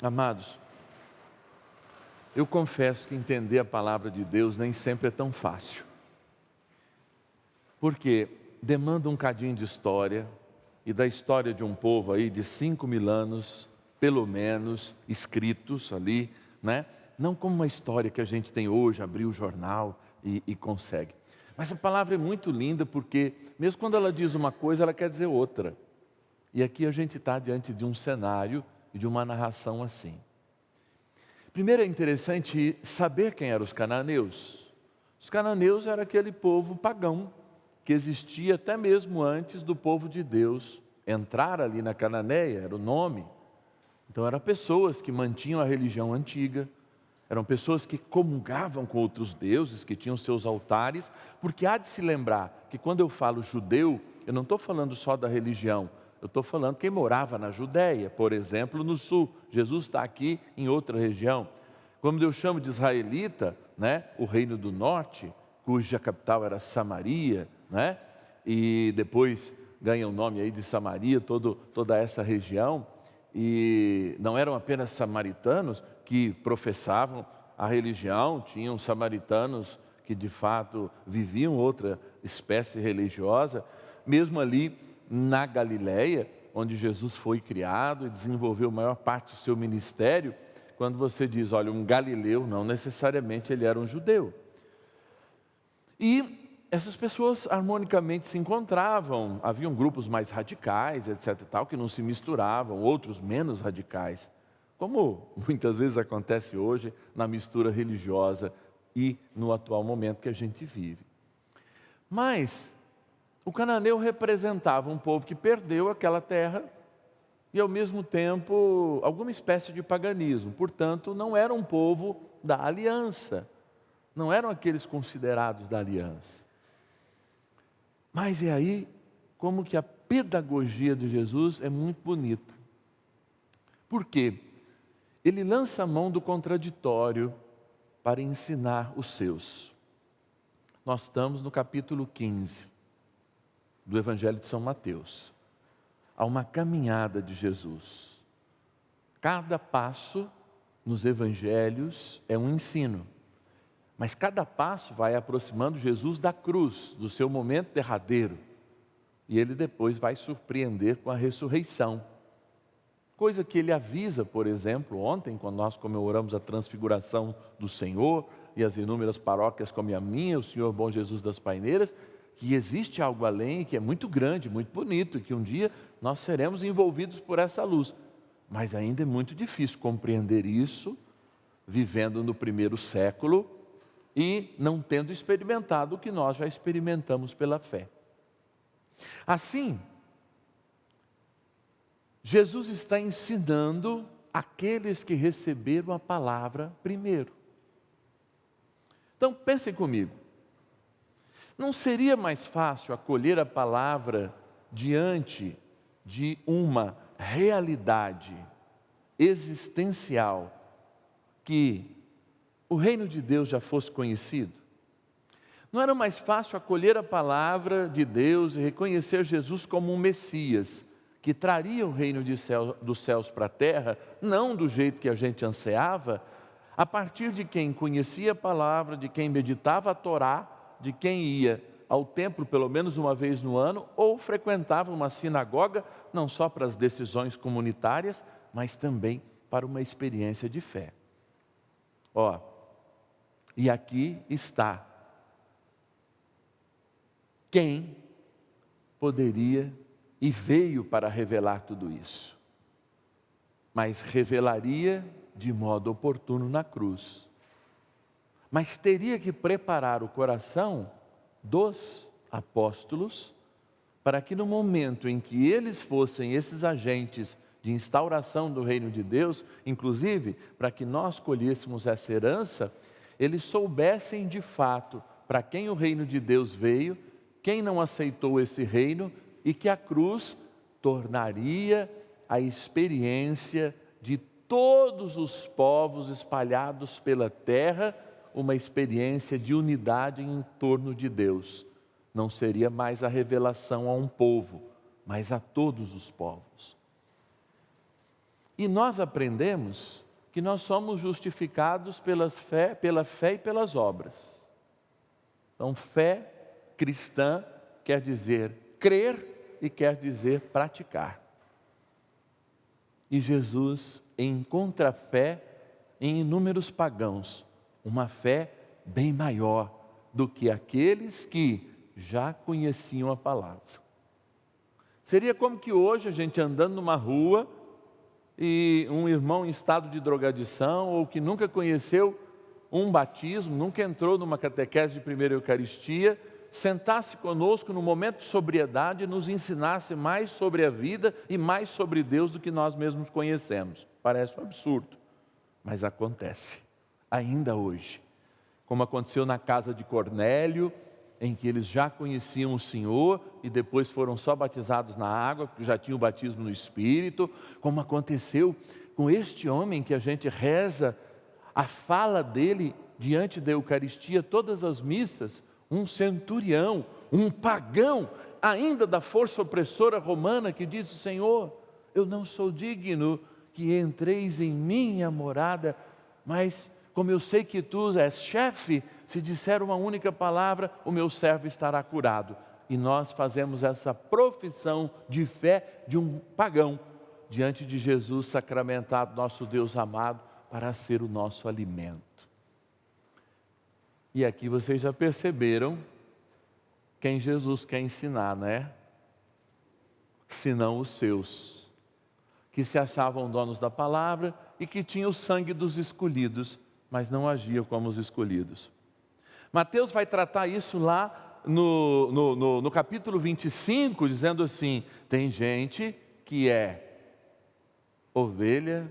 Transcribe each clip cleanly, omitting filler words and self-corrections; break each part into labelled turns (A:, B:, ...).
A: Amados, eu confesso que entender a palavra de Deus nem sempre é tão fácil. Porque demanda um cadinho de história, e da história de um povo aí de 5.000 anos, pelo menos, escritos ali, né? Não como uma história que a gente tem hoje, abrir o jornal e consegue. Mas a palavra é muito linda porque, mesmo quando ela diz uma coisa, ela quer dizer outra. E aqui a gente está diante de um cenário e de uma narração assim. Primeiro é interessante saber quem eram os cananeus. Os cananeus eram aquele povo pagão, que existia até mesmo antes do povo de Deus entrar ali na Cananeia, era o nome. Então eram pessoas que mantinham a religião antiga, eram pessoas que comungavam com outros deuses, que tinham seus altares, porque há de se lembrar que quando eu falo judeu, eu não estou falando só da religião, eu estou falando quem morava na Judéia, por exemplo, no sul. Jesus está aqui em outra região. Quando eu chamo de israelita, né, o reino do norte, cuja capital era Samaria, né, e depois ganha o nome aí de Samaria, toda essa região, e não eram apenas samaritanos que professavam a religião, tinham samaritanos que de fato viviam outra espécie religiosa, mesmo ali na Galileia, onde Jesus foi criado e desenvolveu a maior parte do seu ministério. Quando você diz, olha, um galileu, não necessariamente ele era um judeu. E essas pessoas harmonicamente se encontravam, haviam grupos mais radicais, etc. tal, que não se misturavam, outros menos radicais, como muitas vezes acontece hoje na mistura religiosa e no atual momento que a gente vive. Mas o cananeu representava um povo que perdeu aquela terra e ao mesmo tempo alguma espécie de paganismo, portanto não era um povo da aliança, não eram aqueles considerados da aliança. Mas é aí como que a pedagogia de Jesus é muito bonita. Por quê? Ele lança a mão do contraditório para ensinar os seus. Nós estamos no capítulo 15 do Evangelho de São Mateus. Há uma caminhada de Jesus. Cada passo nos evangelhos é um ensino. Mas cada passo vai aproximando Jesus da cruz, do seu momento derradeiro. E ele depois vai surpreender com a ressurreição. Coisa que ele avisa, por exemplo, ontem, quando nós comemoramos a transfiguração do Senhor, e as inúmeras paróquias como a minha, o Senhor Bom Jesus das Paineiras, que existe algo além, que é muito grande, muito bonito, e que um dia nós seremos envolvidos por essa luz. Mas ainda é muito difícil compreender isso, vivendo no primeiro século, e não tendo experimentado o que nós já experimentamos pela fé. Assim, Jesus está ensinando aqueles que receberam a palavra primeiro. Então pensem comigo, não seria mais fácil acolher a palavra diante de uma realidade existencial que o reino de Deus já fosse conhecido? Não era mais fácil acolher a palavra de Deus e reconhecer Jesus como um Messias, que traria o reino dos céus para a terra, não do jeito que a gente ansiava, a partir de quem conhecia a palavra, de quem meditava a Torá, de quem ia ao templo pelo menos uma vez no ano, ou frequentava uma sinagoga, não só para as decisões comunitárias, mas também para uma experiência de fé. E aqui está quem poderia e veio para revelar tudo isso, mas revelaria de modo oportuno na cruz. Mas teria que preparar o coração dos apóstolos para que no momento em que eles fossem esses agentes de instauração do reino de Deus, inclusive para que nós colhêssemos essa herança, eles soubessem de fato para quem o reino de Deus veio, quem não aceitou esse reino, e que a cruz tornaria a experiência de todos os povos espalhados pela terra uma experiência de unidade em torno de Deus. Não seria mais a revelação a um povo, mas a todos os povos. E nós aprendemos que nós somos justificados pela fé e pelas obras. Então, fé cristã quer dizer crer e quer dizer praticar. E Jesus encontra fé em inúmeros pagãos, uma fé bem maior do que aqueles que já conheciam a palavra. Seria como que hoje a gente andando numa rua e um irmão em estado de drogadição ou que nunca conheceu um batismo, nunca entrou numa catequese de primeira Eucaristia, sentasse conosco no momento de sobriedade e nos ensinasse mais sobre a vida e mais sobre Deus do que nós mesmos conhecemos. Parece um absurdo, mas acontece, ainda hoje. Como aconteceu na casa de Cornélio, em que eles já conheciam o Senhor e depois foram só batizados na água, porque já tinham o batismo no Espírito, como aconteceu com este homem que a gente reza a fala dele diante da Eucaristia, todas as missas, um centurião, um pagão, ainda da força opressora romana, que disse: Senhor, eu não sou digno que entreis em minha morada, mas como eu sei que tu és chefe, se disser uma única palavra, o meu servo estará curado. E nós fazemos essa profissão de fé de um pagão, diante de Jesus sacramentado, nosso Deus amado, para ser o nosso alimento. E aqui vocês já perceberam quem Jesus quer ensinar, né? Senão os seus, que se achavam donos da palavra e que tinham o sangue dos escolhidos, mas não agiam como os escolhidos. Mateus vai tratar isso lá no capítulo 25, dizendo assim: tem gente que é ovelha,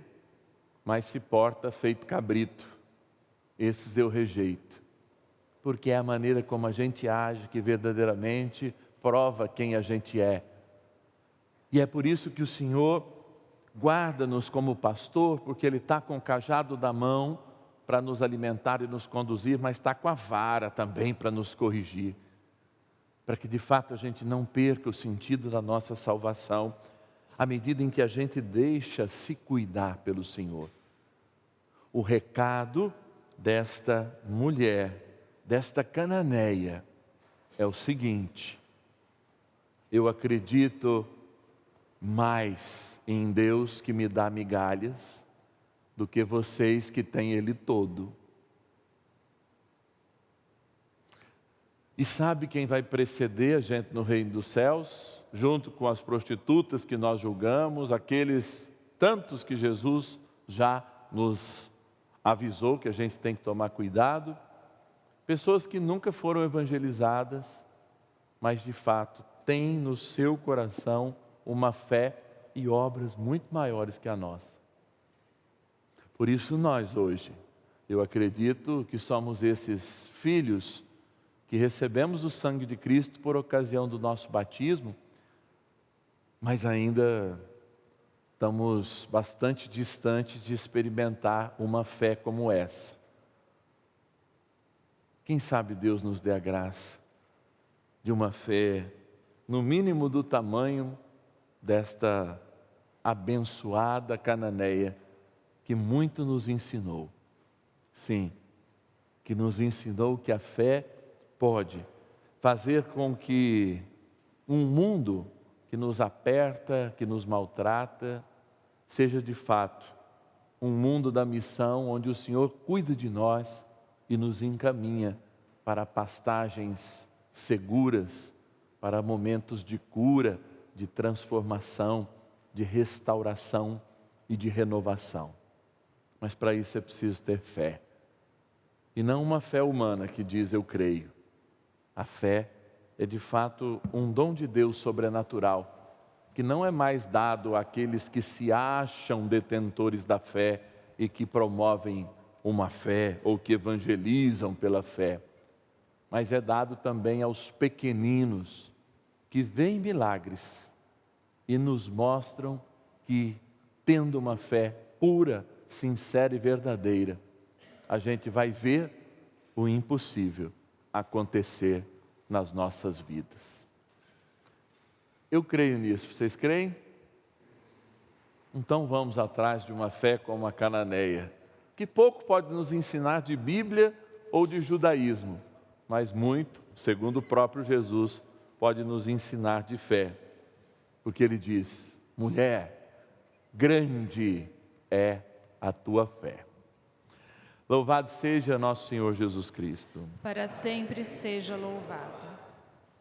A: mas se porta feito cabrito. Esses eu rejeito, porque é a maneira como a gente age que verdadeiramente prova quem a gente é. E é por isso que o Senhor guarda-nos como pastor, porque Ele está com o cajado da mão para nos alimentar e nos conduzir, mas está com a vara também para nos corrigir, para que de fato a gente não perca o sentido da nossa salvação, à medida em que a gente deixa se cuidar pelo Senhor. O recado desta mulher, desta cananeia, é o seguinte: eu acredito mais em Deus que me dá migalhas do que vocês que têm Ele todo. E sabe quem vai preceder a gente no reino dos céus? Junto com as prostitutas que nós julgamos, aqueles tantos que Jesus já nos avisou que a gente tem que tomar cuidado, pessoas que nunca foram evangelizadas, mas de fato têm no seu coração uma fé e obras muito maiores que a nossa. Por isso nós hoje, eu acredito que somos esses filhos que recebemos o sangue de Cristo por ocasião do nosso batismo, mas ainda estamos bastante distantes de experimentar uma fé como essa. Quem sabe Deus nos dê a graça de uma fé, no mínimo do tamanho desta abençoada cananeia, que muito nos ensinou. Sim, que nos ensinou que a fé pode fazer com que um mundo que nos aperta, que nos maltrata, seja de fato um mundo da missão, onde o Senhor cuida de nós e nos encaminha para pastagens seguras, para momentos de cura, de transformação, de restauração e de renovação. Mas para isso é preciso ter fé. E não uma fé humana que diz eu creio. A fé é de fato um dom de Deus sobrenatural, que não é mais dado àqueles que se acham detentores da fé e que promovem uma fé ou que evangelizam pela fé, mas é dado também aos pequeninos que veem milagres e nos mostram que, tendo uma fé pura, sincera e verdadeira, a gente vai ver o impossível acontecer nas nossas vidas. Eu creio nisso, vocês creem? Então vamos atrás de uma fé como a cananeia, que pouco pode nos ensinar de Bíblia ou de judaísmo, mas muito, segundo o próprio Jesus, pode nos ensinar de fé. Porque ele diz: mulher, grande é a tua fé. Louvado seja nosso Senhor Jesus Cristo.
B: Para sempre seja louvado.